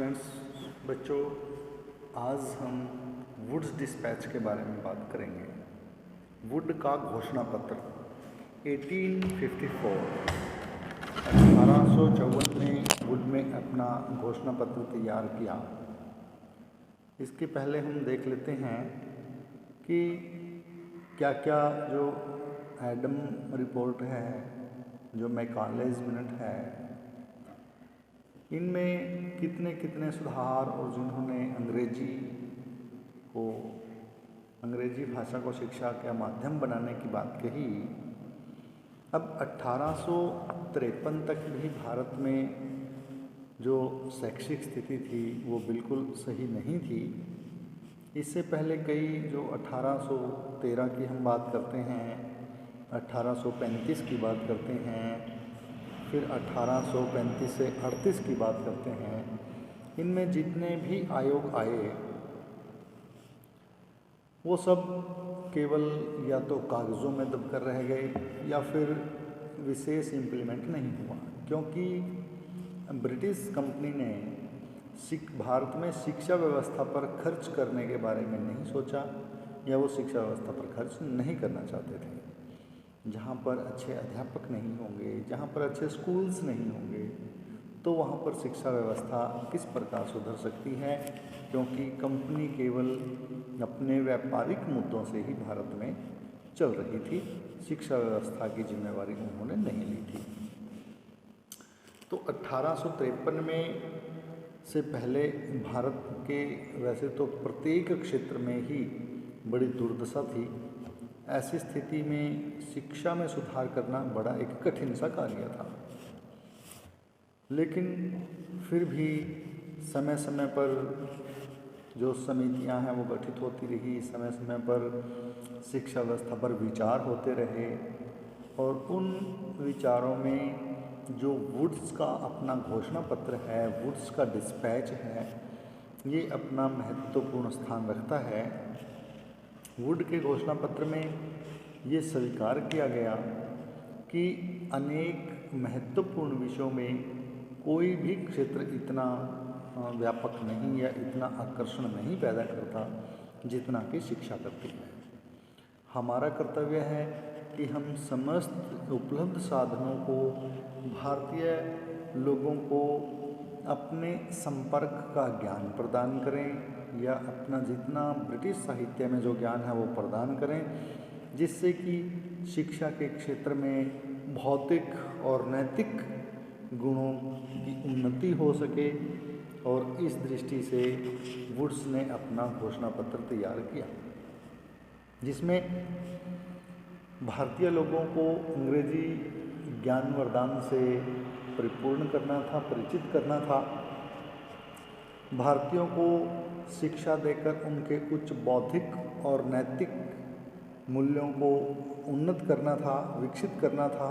Friends, बच्चों, आज हम वुड्स डिस्पैच के बारे में बात करेंगे। वुड का घोषणा पत्र 1854 1854 में वुड में अपना घोषणा पत्र तैयार किया। इसके पहले हम देख लेते हैं कि क्या क्या जो एडम रिपोर्ट है, जो मैकालेज मिनट है, इनमें कितने कितने सुधार और जिन्होंने अंग्रेजी भाषा को शिक्षा का माध्यम बनाने की बात कही। अब 1853 तक भी भारत में जो शैक्षिक स्थिति थी वो बिल्कुल सही नहीं थी। इससे पहले कई जो 1813 की हम बात करते हैं, 1835 की बात करते हैं, फिर 1835 से 38 की बात करते हैं, इनमें जितने भी आयोग आए वो सब केवल या तो कागज़ों में दबकर रह गए या फिर विशेष इम्प्लीमेंट नहीं हुआ, क्योंकि ब्रिटिश कंपनी ने भारत में शिक्षा व्यवस्था पर खर्च करने के बारे में नहीं सोचा, या वो शिक्षा व्यवस्था पर खर्च नहीं करना चाहते थे। जहाँ पर अच्छे अध्यापक नहीं होंगे, जहाँ पर अच्छे स्कूल्स नहीं होंगे, तो वहाँ पर शिक्षा व्यवस्था किस प्रकार सुधर सकती है, क्योंकि कंपनी केवल अपने व्यापारिक मुद्दों से ही भारत में चल रही थी। शिक्षा व्यवस्था की जिम्मेवारी उन्होंने नहीं ली थी। तो 1853 में से पहले भारत के वैसे तो प्रत्येक क्षेत्र में ही बड़ी दुर्दशा थी। ऐसी स्थिति में शिक्षा में सुधार करना बड़ा एक कठिन सा कार्य था, लेकिन फिर भी समय समय पर जो समितियां हैं वो गठित होती रही, समय समय पर शिक्षा व्यवस्था पर विचार होते रहे, और उन विचारों में जो वुड्स का अपना घोषणा पत्र है, वुड्स का डिस्पैच है, ये अपना महत्वपूर्ण स्थान रखता है। वुड के घोषणा पत्र में ये स्वीकार किया गया कि अनेक महत्वपूर्ण विषयों में कोई भी क्षेत्र इतना व्यापक नहीं या इतना आकर्षण नहीं पैदा करता जितना कि शिक्षा करती है। हमारा कर्तव्य है कि हम समस्त उपलब्ध साधनों को भारतीय लोगों को अपने संपर्क का ज्ञान प्रदान करें, या अपना जितना ब्रिटिश साहित्य में जो ज्ञान है वो प्रदान करें, जिससे कि शिक्षा के क्षेत्र में भौतिक और नैतिक गुणों की उन्नति हो सके। और इस दृष्टि से वुड्स ने अपना घोषणा पत्र तैयार किया, जिसमें भारतीय लोगों को अंग्रेजी ज्ञान वरदान से परिपूर्ण करना था, परिचित करना था। भारतीयों को शिक्षा देकर उनके उच्च बौद्धिक और नैतिक मूल्यों को उन्नत करना था, विकसित करना था,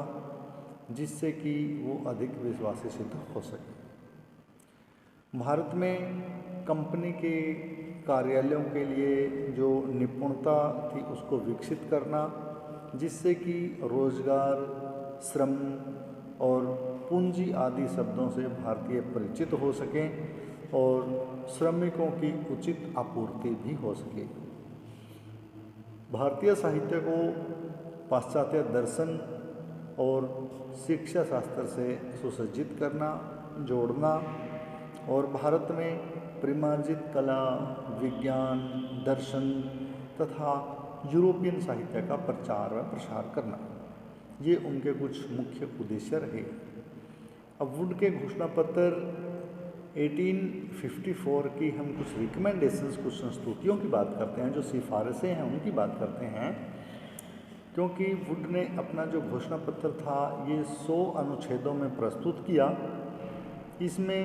जिससे कि वो अधिक विश्वासी सिद्ध हो सके। भारत में कंपनी के कार्यालयों के लिए जो निपुणता थी उसको विकसित करना, जिससे कि रोजगार, श्रम और पूंजी आदि शब्दों से भारतीय परिचित हो सकें और श्रमिकों की उचित आपूर्ति भी हो सके। भारतीय साहित्य को पाश्चात्य दर्शन और शिक्षा शास्त्र से सुसज्जित करना, जोड़ना, और भारत में परिमार्जित कला, विज्ञान, दर्शन तथा यूरोपियन साहित्य का प्रचार व प्रसार करना, ये उनके कुछ मुख्य उद्देश्य रहे। अब वुड के घोषणा पत्र 1854 की हम कुछ रिकमेंडेशंस, कुछ संस्तुतियों की बात करते हैं, जो सिफारिशें हैं उनकी बात करते हैं, क्योंकि वुड ने अपना जो घोषणा पत्र था ये 100 अनुच्छेदों में प्रस्तुत किया। इसमें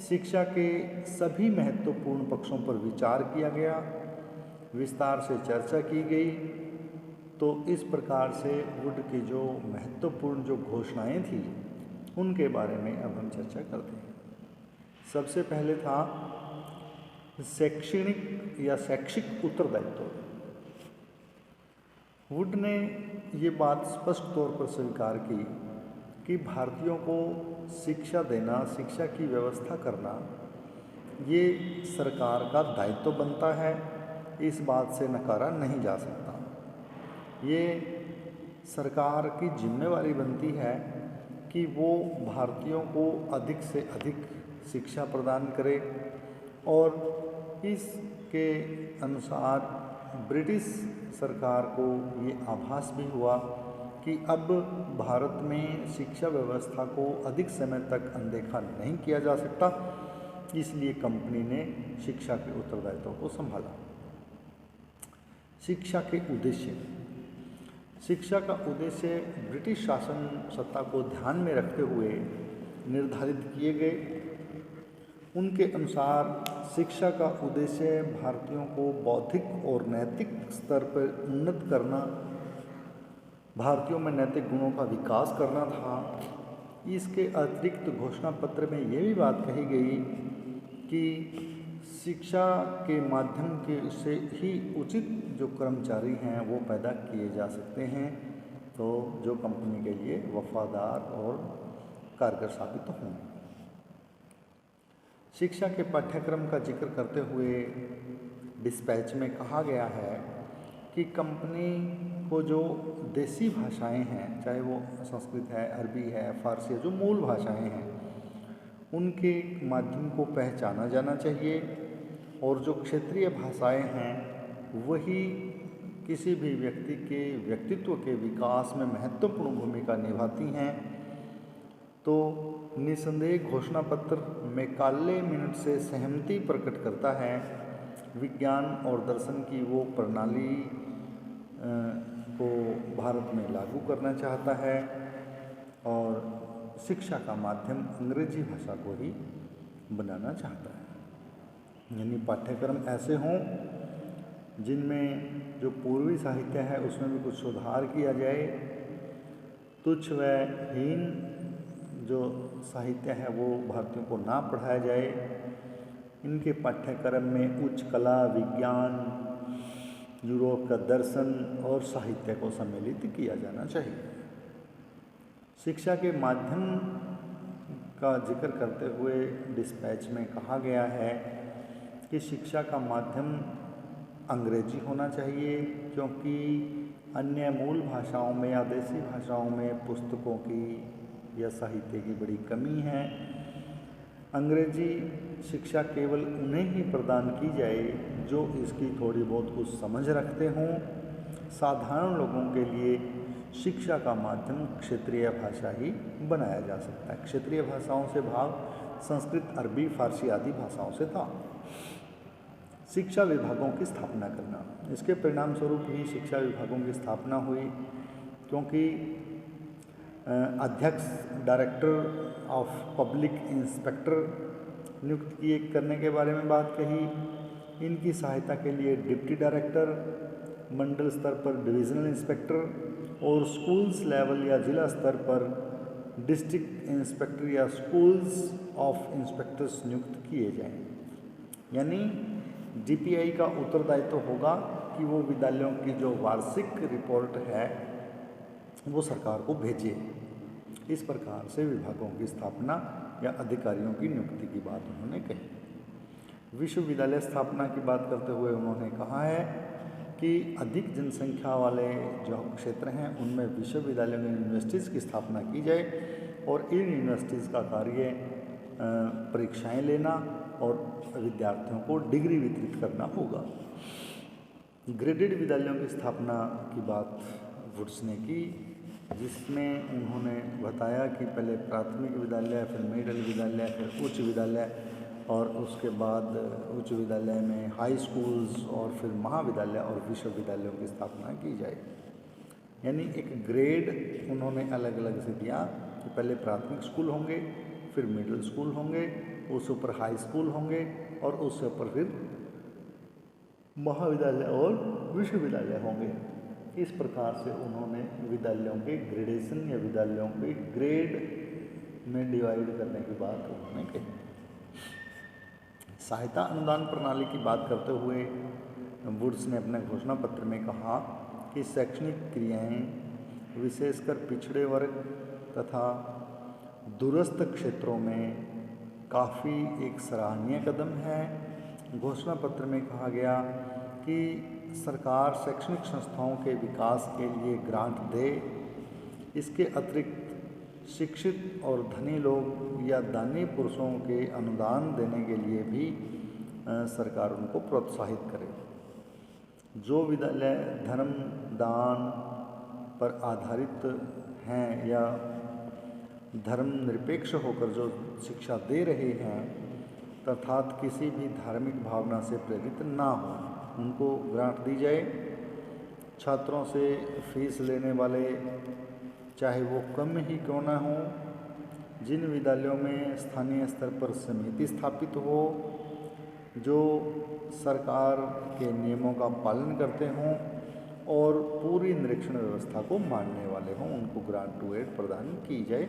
शिक्षा के सभी महत्वपूर्ण पक्षों पर विचार किया गया, विस्तार से चर्चा की गई। तो इस प्रकार से वुड की जो महत्वपूर्ण जो घोषणाएं थी उनके बारे में अब हम चर्चा करते हैं। सबसे पहले था शैक्षणिक या शैक्षिक उत्तरदायित्व। वुड ने ये बात स्पष्ट तौर पर स्वीकार की कि भारतीयों को शिक्षा देना, शिक्षा की व्यवस्था करना ये सरकार का दायित्व बनता है, इस बात से नकारा नहीं जा सकता। ये सरकार की जिम्मेवारी बनती है कि वो भारतीयों को अधिक से अधिक शिक्षा प्रदान करे और इसके अनुसार ब्रिटिश सरकार को ये आभास भी हुआ कि अब भारत में शिक्षा व्यवस्था को अधिक समय तक अनदेखा नहीं किया जा सकता, इसलिए कंपनी ने शिक्षा के उत्तरदायित्व को संभाला। शिक्षा के उद्देश्य। शिक्षा का उद्देश्य ब्रिटिश शासन सत्ता को ध्यान में रखते हुए निर्धारित किए गए। उनके अनुसार शिक्षा का उद्देश्य भारतीयों को बौद्धिक और नैतिक स्तर पर उन्नत करना, भारतीयों में नैतिक गुणों का विकास करना था। इसके अतिरिक्त घोषणा पत्र में ये भी बात कही गई कि शिक्षा के माध्यम के से ही उचित जो कर्मचारी हैं वो पैदा किए जा सकते हैं, तो जो कंपनी के लिए वफादार और कारगर साबित होंगे। शिक्षा के पाठ्यक्रम का जिक्र करते हुए डिस्पैच में कहा गया है कि कंपनी को जो देसी भाषाएं हैं, चाहे वो संस्कृत है, अरबी है, फारसी है, जो मूल भाषाएं हैं, उनके माध्यम को पहचाना जाना चाहिए और जो क्षेत्रीय भाषाएं हैं वही किसी भी व्यक्ति के व्यक्तित्व के विकास में महत्वपूर्ण भूमिका निभाती हैं। तो निसंदेह घोषणा पत्र मैकाले मिनट से सहमति प्रकट करता है। विज्ञान और दर्शन की वो प्रणाली को भारत में लागू करना चाहता है और शिक्षा का माध्यम अंग्रेजी भाषा को ही बनाना चाहता है। यानी पाठ्यक्रम ऐसे हों जिनमें जो पूर्वी साहित्य है उसमें भी कुछ सुधार किया जाए, तुच्छ व हीन जो साहित्य है वो भारतीयों को ना पढ़ाया जाए। इनके पाठ्यक्रम में उच्च कला, विज्ञान, यूरोप का दर्शन और साहित्य को सम्मिलित किया जाना चाहिए। शिक्षा के माध्यम का जिक्र करते हुए डिस्पैच में कहा गया है कि शिक्षा का माध्यम अंग्रेजी होना चाहिए, क्योंकि अन्य मूल भाषाओं में या देसी भाषाओं में पुस्तकों की या साहित्य की बड़ी कमी है। अंग्रेजी शिक्षा केवल उन्हें ही प्रदान की जाए जो इसकी थोड़ी बहुत कुछ समझ रखते हों। साधारण लोगों के लिए शिक्षा का माध्यम क्षेत्रीय भाषा ही बनाया जा सकता है। क्षेत्रीय भाषाओं से भाव संस्कृत, अरबी, फारसी आदि भाषाओं से था। शिक्षा विभागों की स्थापना करना, इसके परिणाम स्वरूप ही शिक्षा विभागों की स्थापना हुई, क्योंकि अध्यक्ष डायरेक्टर ऑफ पब्लिक इंस्पेक्टर नियुक्त किए करने के बारे में बात कही। इनकी सहायता के लिए डिप्टी डायरेक्टर, मंडल स्तर पर डिविजनल इंस्पेक्टर और स्कूल्स लेवल या जिला स्तर पर डिस्ट्रिक्ट इंस्पेक्टर या स्कूल्स ऑफ इंस्पेक्टर्स नियुक्त किए जाएं। यानी डीपीआई का उत्तरदायित्व होगा कि वो विद्यालयों की जो वार्षिक रिपोर्ट है वो सरकार को भेजे। इस प्रकार से विभागों की स्थापना या अधिकारियों की नियुक्ति की बात उन्होंने कही। विश्वविद्यालय स्थापना की बात करते हुए उन्होंने कहा है कि अधिक जनसंख्या वाले जो क्षेत्र हैं उनमें विश्वविद्यालयों में यूनिवर्सिटीज़ की स्थापना की जाए और इन यूनिवर्सिटीज़ का कार्य परीक्षाएं लेना और विद्यार्थियों को डिग्री वितरित करना होगा। ग्रेडेड विद्यालयों की स्थापना की बात वुड्स ने की, जिसमें उन्होंने बताया कि पहले प्राथमिक विद्यालय, फिर मिडिल विद्यालय, फिर उच्च विद्यालय और उसके बाद उच्च विद्यालय में हाई स्कूल्स और फिर महाविद्यालय और विश्वविद्यालयों की स्थापना की जाए। यानी एक ग्रेड उन्होंने अलग अलग से दिया कि पहले प्राथमिक स्कूल होंगे, फिर मिडिल स्कूल होंगे, उसके ऊपर हाई स्कूल होंगे और उसके ऊपर फिर महाविद्यालय और विश्वविद्यालय होंगे। इस प्रकार से उन्होंने विद्यालयों के ग्रेडेशन या विद्यालयों के ग्रेड में डिवाइड करने की बात उन्होंने कही। सहायता अनुदान प्रणाली की बात करते हुए वुड्स ने अपने घोषणा पत्र में कहा कि शैक्षणिक क्रियाएं विशेषकर पिछड़े वर्ग तथा दूरस्थ क्षेत्रों में काफ़ी एक सराहनीय कदम है। घोषणा पत्र में कहा गया कि सरकार शैक्षणिक संस्थाओं के विकास के लिए ग्रांट दे। इसके अतिरिक्त शिक्षित और धनी लोग या दानी पुरुषों के अनुदान देने के लिए भी सरकार उनको प्रोत्साहित करे। जो विद्यालय धर्म दान पर आधारित हैं या धर्मनिरपेक्ष होकर जो शिक्षा दे रहे हैं अर्थात किसी भी धार्मिक भावना से प्रेरित ना हो, उनको ग्रांट दी जाए। छात्रों से फीस लेने वाले चाहे वो कम ही क्यों ना हो, जिन विद्यालयों में स्थानीय स्तर पर समिति स्थापित हो, जो सरकार के नियमों का पालन करते हों और पूरी निरीक्षण व्यवस्था को मानने वाले हों, उनको ग्रांट टू एड प्रदान की जाए।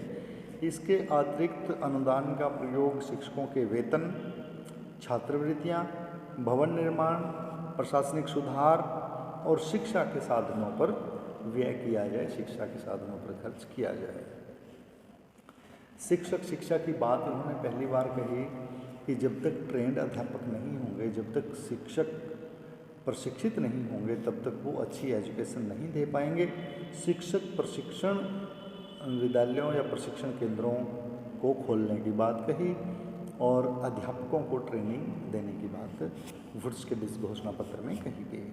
इसके अतिरिक्त अनुदान का प्रयोग शिक्षकों के वेतन, छात्रवृत्तियाँ, भवन निर्माण, प्रशासनिक सुधार और शिक्षा के साधनों पर व्यय किया जाए, शिक्षा के साधनों पर खर्च किया जाए। शिक्षक शिक्षा की बात उन्होंने पहली बार कही कि जब तक ट्रेंड अध्यापक नहीं होंगे, जब तक शिक्षक प्रशिक्षित नहीं होंगे, तब तक वो अच्छी एजुकेशन नहीं दे पाएंगे। शिक्षक प्रशिक्षण विद्यालयों या प्रशिक्षण केंद्रों को खोलने की बात कही और अध्यापकों को ट्रेनिंग देने की बात वुड्स के इस घोषणा पत्र में कही गई।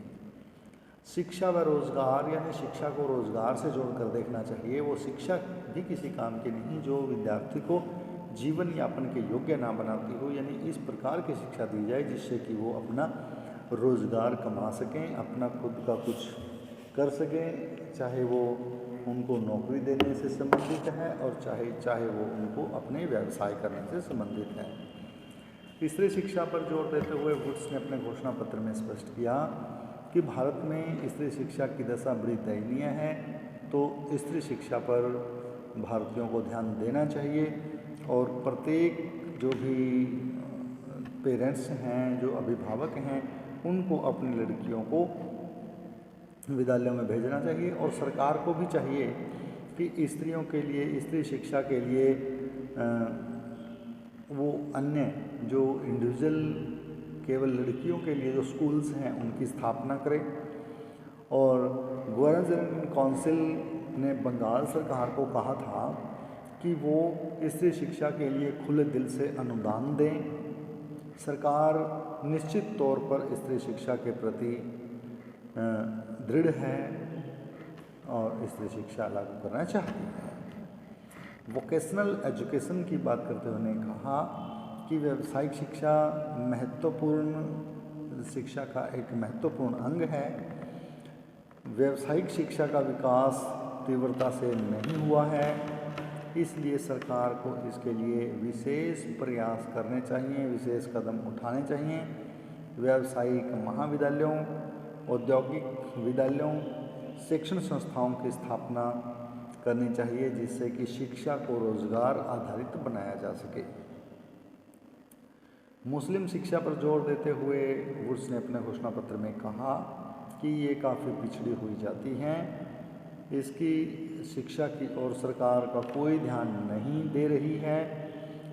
शिक्षा व रोजगार यानी शिक्षा को रोजगार से जोड़कर देखना चाहिए। वो शिक्षा भी किसी काम की नहीं जो विद्यार्थी को जीवन यापन के योग्य ना बनाती हो, यानी इस प्रकार की शिक्षा दी जाए जिससे कि वो अपना रोजगार कमा सकें, अपना खुद का कुछ कर सकें, चाहे वो उनको नौकरी देने से संबंधित है और चाहे वो उनको अपने व्यवसाय करने से संबंधित है। स्त्री शिक्षा पर जोर देते हुए वुड्स ने अपने घोषणा पत्र में स्पष्ट किया कि भारत में स्त्री शिक्षा की दशा बड़ी दयनीय है, तो स्त्री शिक्षा पर भारतीयों को ध्यान देना चाहिए और प्रत्येक जो भी पेरेंट्स हैं, जो अभिभावक हैं, उनको अपनी लड़कियों को विद्यालयों में भेजना चाहिए और सरकार को भी चाहिए कि स्त्रियों के लिए, स्त्री शिक्षा के लिए वो अन्य जो इंडिविजुअल केवल लड़कियों के लिए जो स्कूल्स हैं उनकी स्थापना करें। और गवर्नर काउंसिल ने बंगाल सरकार को कहा था कि वो स्त्री शिक्षा के लिए खुले दिल से अनुदान दें। सरकार निश्चित तौर पर स्त्री शिक्षा के प्रति दृढ़ है और स्त्री शिक्षा लागू करना चाहती है। वोकेशनल एजुकेशन की बात करते हुए उन्होंने कहा कि व्यावसायिक शिक्षा महत्वपूर्ण शिक्षा का एक महत्वपूर्ण अंग है। व्यावसायिक शिक्षा का विकास तीव्रता से नहीं हुआ है, इसलिए सरकार को इसके लिए विशेष प्रयास करने चाहिए, विशेष कदम उठाने चाहिए। व्यावसायिक महाविद्यालयों, औद्योगिक विद्यालयों, शिक्षण संस्थाओं की स्थापना करनी चाहिए जिससे कि शिक्षा को रोजगार आधारित बनाया जा सके। मुस्लिम शिक्षा पर जोर देते हुए वुड्स ने अपने घोषणा पत्र में कहा कि ये काफ़ी पिछड़ी हुई जाती हैं, इसकी शिक्षा की ओर सरकार का कोई ध्यान नहीं दे रही है।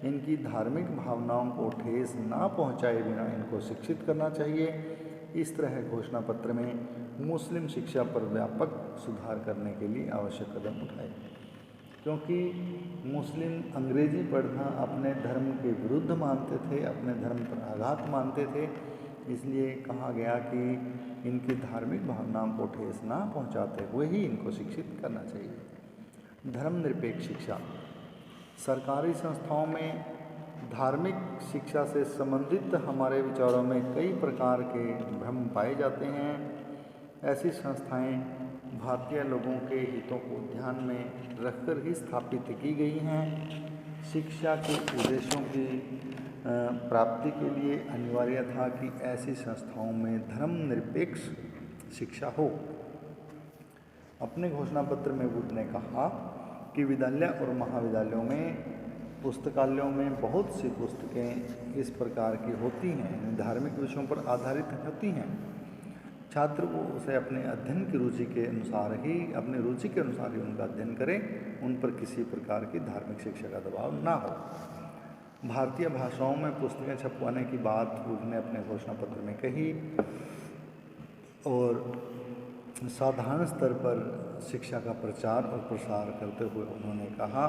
इनकी धार्मिक भावनाओं को ठेस ना पहुंचाए बिना इनको शिक्षित करना चाहिए। इस तरह घोषणा पत्र में मुस्लिम शिक्षा पर व्यापक सुधार करने के लिए आवश्यक कदम उठाए, क्योंकि मुस्लिम अंग्रेजी पढ़ना अपने धर्म के विरुद्ध मानते थे, अपने धर्म पर आघात मानते थे। इसलिए कहा गया कि इनकी धार्मिक भावनाओं को ठेस ना पहुंचाते हुए ही इनको शिक्षित करना चाहिए। धर्मनिरपेक्ष शिक्षा, सरकारी संस्थाओं में धार्मिक शिक्षा से संबंधित हमारे विचारों में कई प्रकार के भ्रम पाए जाते हैं। ऐसी संस्थाएं भारतीय लोगों के हितों को ध्यान में रखकर ही स्थापित की गई हैं। शिक्षा के उद्देश्यों की प्राप्ति के लिए अनिवार्य था कि ऐसी संस्थाओं में धर्मनिरपेक्ष शिक्षा हो। अपने घोषणा पत्र में वुड ने कहा कि विद्यालय और महाविद्यालयों में पुस्तकालयों में बहुत सी पुस्तकें इस प्रकार की होती हैं, धार्मिक विषयों पर आधारित होती हैं। छात्र वो उसे अपने अध्ययन की रुचि के अनुसार ही, अपनी रुचि के अनुसार ही उनका अध्ययन करें, उन पर किसी प्रकार की धार्मिक शिक्षा का दबाव ना हो। भारतीय भाषाओं में पुस्तकें छपवाने की बात उन्होंने अपने घोषणा पत्र में कही और साधारण स्तर पर शिक्षा का प्रचार और प्रसार करते हुए उन्होंने कहा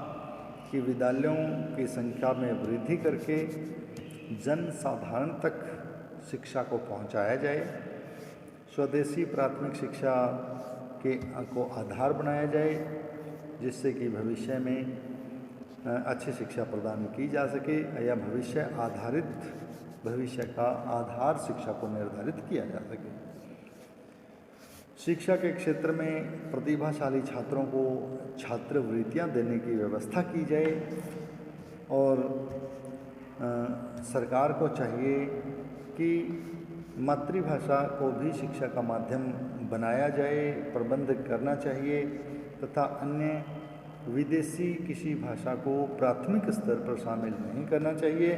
कि विद्यालयों की संख्या में वृद्धि करके जन साधारण तक शिक्षा को पहुंचाया जाए, स्वदेशी प्राथमिक शिक्षा को आधार बनाया जाए, जिससे कि भविष्य में अच्छी शिक्षा प्रदान की जा सके या भविष्य का आधार शिक्षा को निर्धारित किया जा सके। शिक्षा के क्षेत्र में प्रतिभाशाली छात्रों को छात्रवृत्तियां देने की व्यवस्था की जाए और सरकार को चाहिए कि मातृभाषा को भी शिक्षा का माध्यम बनाया जाए, प्रबंध करना चाहिए तथा अन्य विदेशी किसी भाषा को प्राथमिक स्तर पर शामिल नहीं करना चाहिए।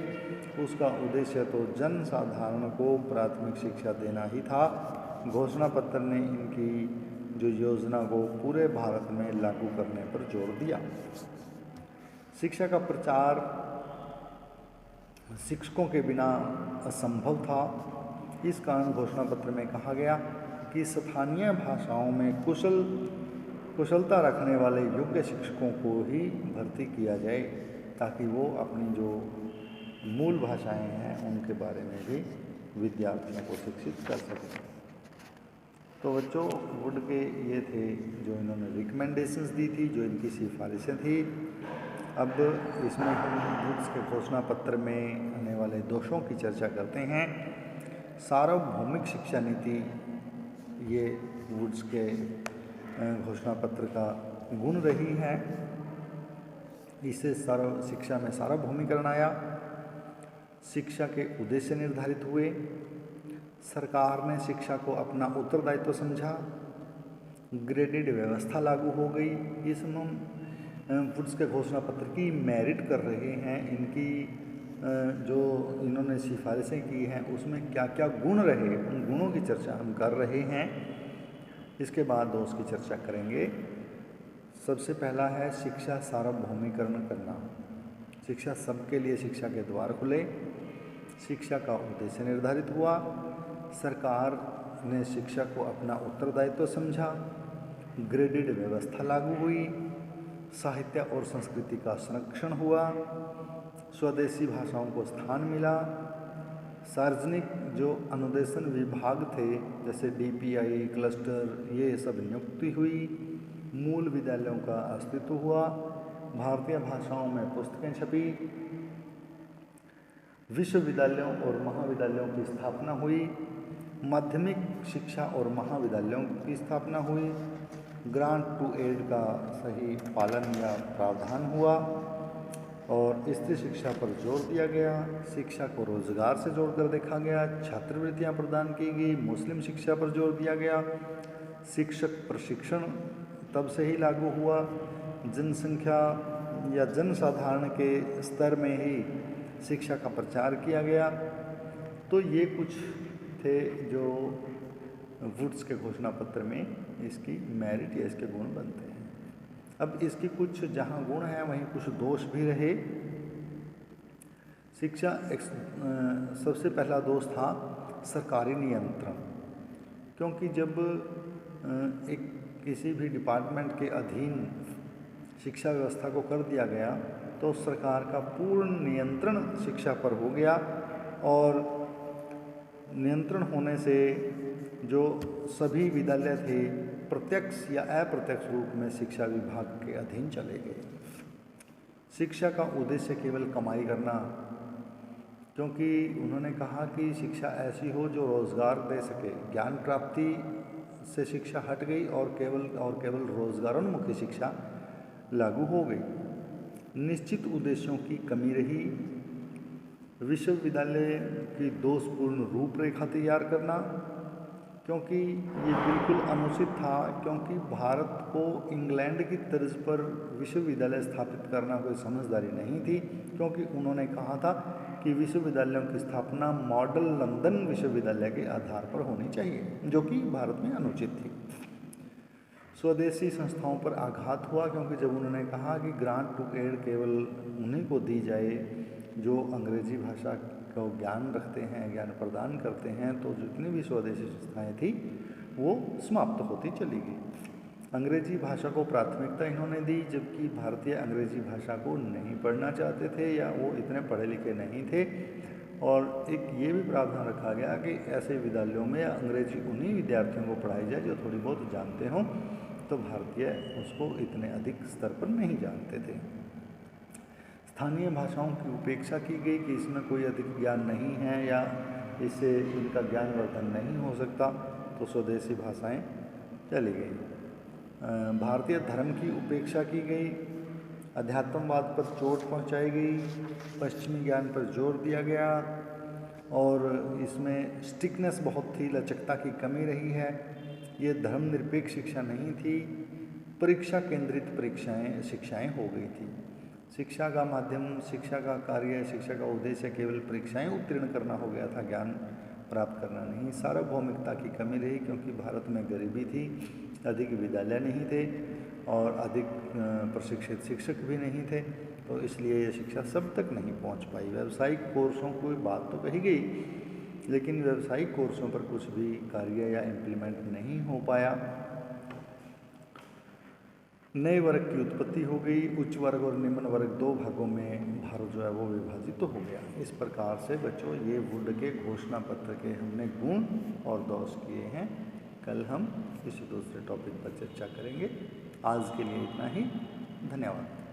उसका उद्देश्य तो जन साधारण को प्राथमिक शिक्षा देना ही था। घोषणा पत्र ने इनकी जो योजना को पूरे भारत में लागू करने पर जोर दिया। शिक्षा का प्रचार शिक्षकों के बिना असंभव था। इस कारण घोषणा पत्र में कहा गया कि स्थानीय भाषाओं में कुशलता रखने वाले योग्य शिक्षकों को ही भर्ती किया जाए, ताकि वो अपनी जो मूल भाषाएं हैं उनके बारे में भी विद्यार्थियों को शिक्षित कर सकें। तो बच्चों, वुड के ये थे जो इन्होंने रिकमेंडेशंस दी थी, जो इनकी सिफारिशें थी। अब इसमें हम वुड्स के घोषणा पत्र में आने वाले दोषों की चर्चा करते हैं। सार्वभौमिक शिक्षा नीति ये वुड्स के घोषणा पत्र का गुण रही है। इससे शिक्षा में सार्वभौमिकरण आया, शिक्षा के उद्देश्य निर्धारित हुए, सरकार ने शिक्षा को अपना उत्तरदायित्व समझा, ग्रेडेड व्यवस्था लागू हो गई। ये सब हम वुड्स के घोषणा पत्र की मेरिट कर रहे हैं। इनकी जो इन्होंने सिफारिशें की हैं उसमें क्या क्या गुण रहे, उन गुणों की चर्चा हम कर रहे हैं। इसके बाद दोष की चर्चा करेंगे। सबसे पहला है शिक्षा सार्वभौमिकरण करना। शिक्षा सबके लिए शिक्षा के द्वार खुले, शिक्षा का उद्देश्य निर्धारित हुआ, सरकार ने शिक्षा को अपना उत्तरदायित्व समझा, ग्रेडेड व्यवस्था लागू हुई, साहित्य और संस्कृति का संरक्षण हुआ, स्वदेशी भाषाओं को स्थान मिला, सार्वजनिक जो अनुदेशन विभाग थे जैसे डीपीआई, क्लस्टर, ये सब नियुक्ति हुई, मूल विद्यालयों का अस्तित्व हुआ, भारतीय भाषाओं में पुस्तकें छपी, विश्वविद्यालयों और महाविद्यालयों की स्थापना हुई, माध्यमिक शिक्षा और महाविद्यालयों की स्थापना हुई, ग्रांट टू एड का सही पालन या प्रावधान हुआ और स्त्री शिक्षा पर जोर दिया गया, शिक्षा को रोजगार से जोड़कर देखा गया, छात्रवृत्तियां प्रदान की गई, मुस्लिम शिक्षा पर जोर दिया गया, शिक्षक प्रशिक्षण तब से ही लागू हुआ, जनसंख्या या जनसाधारण के स्तर में ही शिक्षा का प्रचार किया गया। तो ये कुछ थे जो वुड्स के घोषणा पत्र में इसकी मेरिट या इसके गुण बनते हैं। अब इसकी कुछ जहाँ गुण हैं वहीं कुछ दोष भी रहे। सबसे पहला दोष था सरकारी नियंत्रण, क्योंकि जब एक किसी भी डिपार्टमेंट के अधीन शिक्षा व्यवस्था को कर दिया गया तो सरकार का पूर्ण नियंत्रण शिक्षा पर हो गया और नियंत्रण होने से जो सभी विद्यालय थे प्रत्यक्ष या अप्रत्यक्ष रूप में शिक्षा विभाग के अधीन चले गए। शिक्षा का उद्देश्य केवल कमाई करना, क्योंकि उन्होंने कहा कि शिक्षा ऐसी हो जो रोजगार दे सके। ज्ञान प्राप्ति से शिक्षा हट गई और केवल रोजगारोन्मुखी शिक्षा लागू हो गई। निश्चित उद्देश्यों की कमी रही। विश्वविद्यालय की दोषपूर्ण रूपरेखा तैयार करना, क्योंकि ये बिल्कुल अनुचित था, क्योंकि भारत को इंग्लैंड की तर्ज पर विश्वविद्यालय स्थापित करना कोई समझदारी नहीं थी, क्योंकि उन्होंने कहा था कि विश्वविद्यालयों की स्थापना मॉडल लंदन विश्वविद्यालय के आधार पर होनी चाहिए, जो कि भारत में अनुचित थी। स्वदेशी संस्थाओं पर आघात हुआ, क्योंकि जब उन्होंने कहा कि ग्रांट टू एड केवल उन्हीं को दी जाए जो अंग्रेजी भाषा को ज्ञान रखते हैं, ज्ञान प्रदान करते हैं, तो जितनी भी स्वदेशी संस्थाएँ थी वो समाप्त होती चली गई। अंग्रेजी भाषा को प्राथमिकता इन्होंने दी, जबकि भारतीय अंग्रेजी भाषा को नहीं पढ़ना चाहते थे या वो इतने पढ़े लिखे नहीं थे। और एक ये भी प्रावधान रखा गया कि ऐसे विद्यालयों में अंग्रेजी उन्हीं विद्यार्थियों को पढ़ाई जाए जो थोड़ी बहुत जानते हों, तो भारतीय उसको इतने अधिक स्तर पर नहीं जानते थे। स्थानीय भाषाओं की उपेक्षा की गई कि इसमें कोई अधिक ज्ञान नहीं है या इससे इनका ज्ञानवर्धन नहीं हो सकता, तो स्वदेशी भाषाएं चली गई। भारतीय धर्म की उपेक्षा की गई, अध्यात्मवाद पर चोट पहुंचाई गई, पश्चिमी ज्ञान पर जोर दिया गया और इसमें स्टिकनेस बहुत थी, लचकता की कमी रही है। ये धर्मनिरपेक्ष शिक्षा नहीं थी, परीक्षा केंद्रित शिक्षाएं हो गई थी। शिक्षा का माध्यम, शिक्षा का कार्य, शिक्षा का उद्देश्य केवल परीक्षाएं उत्तीर्ण करना हो गया था, ज्ञान प्राप्त करना नहीं। सार्वभौमिकता की कमी रही क्योंकि भारत में गरीबी थी, अधिक विद्यालय नहीं थे और अधिक प्रशिक्षित शिक्षक भी नहीं थे, तो इसलिए ये शिक्षा सब तक नहीं पहुंच पाई। व्यावसायिक कोर्सों की बात तो कही गई, लेकिन व्यावसायिक कोर्सों पर कुछ भी कार्य या इम्प्लीमेंट नहीं हो पाया। नए वर्ग की उत्पत्ति हो गई, उच्च वर्ग और निम्न वर्ग दो भागों में भारत जो है वो विभाजित तो हो गया। इस प्रकार से बच्चों ये वुड के घोषणा पत्र के हमने गुण और दोष किए हैं। कल हम किसी दूसरे टॉपिक पर चर्चा करेंगे। आज के लिए इतना ही। धन्यवाद।